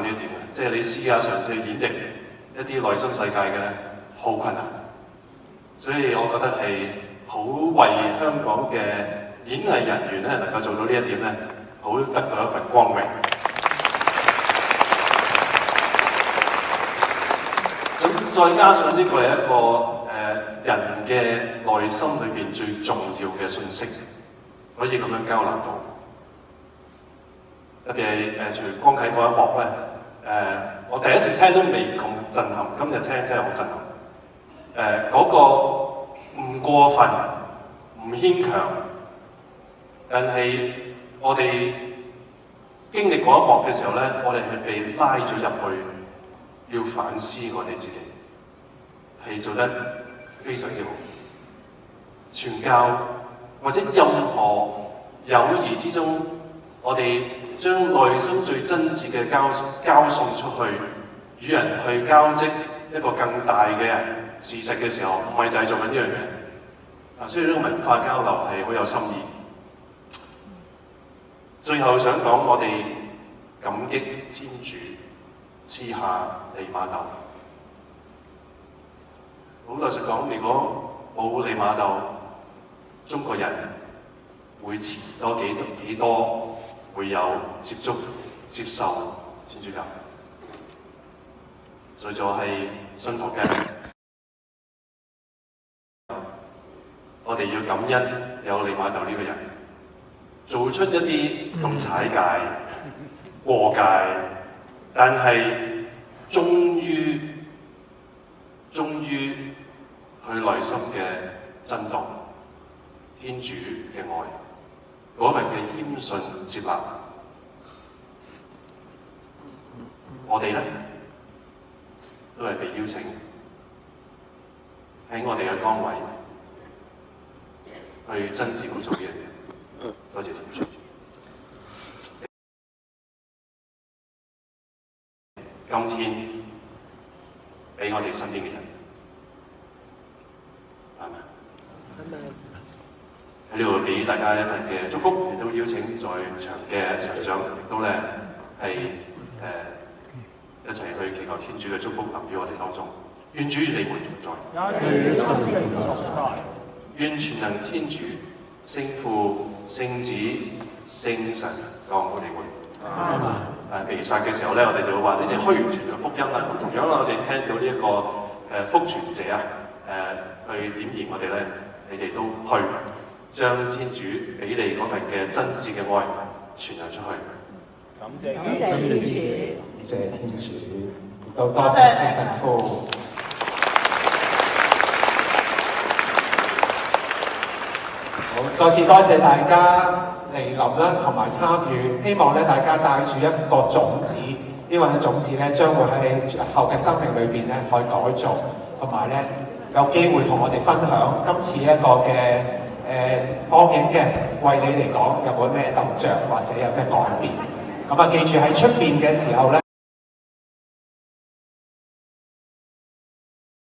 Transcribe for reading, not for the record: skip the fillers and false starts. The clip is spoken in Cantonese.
呢一點嘅，即係你試下嘗試演繹一啲內心世界嘅咧，好困難。所以我覺得係好為香港嘅演藝人員咧能夠做到呢一點咧，好得到一份光榮。咁再加上呢個係一個人嘅內心裏邊最重要嘅信息，可以咁樣交流到。特別係除光啟嗰一幕咧，我第一次聽都未咁震撼，今日聽真係好震撼。嗰個唔過分，唔牽強，但係我哋經歷嗰一幕嘅時候咧，我哋係被拉咗入去，要反思我哋自己，係做得非常之好。傳教或者任何友誼之中，我哋將內心最真摯嘅交送出去，與人去交織一個更大嘅事實嘅時候，唔係就係做緊呢樣嘢。所以呢個文化交流係好有心意。最後想講，我哋感激天主賜下利瑪竇。好老實講，如果冇利瑪竇，中國人會遲多幾多會有接觸、接受天主教。在座係信徒嘅，我哋要感恩有利瑪竇呢個人，做出一啲咁踩界、過界，但係終於佢內心嘅震動，天主嘅愛，嗰份嘅謙遜接納，我哋咧都係被邀請喺我哋嘅崗位去真摯咁做呢樣嘢。多謝天主。今天俾我哋身邊嘅人，係咪？喺呢度俾大家一份嘅祝福，亦都邀請在場嘅神長，亦都咧係一齊去祈求天主嘅祝福臨於我哋當中。願主與你們同在，願全能天主、聖父、聖子、聖神降福你們。彌撒嘅時候咧，我哋就會話：你哋去傳揚福音啦。咁同樣啦，我哋聽到呢一個福傳者去點燃我哋咧，你哋都去將天主俾你嗰份嘅真摯嘅愛傳揚出去。感謝天主，感謝天主，亦都多謝聖神父。好，再次多謝大家嚟臨啦，同埋參與。希望咧大家帶住一個種子，呢個種子咧將會喺你後嘅生命裏邊咧可以改造，同埋咧有機會同我哋分享今次一個嘅放映嘅，為你嚟講有冇咩得着或者有咩改變？咁啊，記住喺出邊嘅時候咧，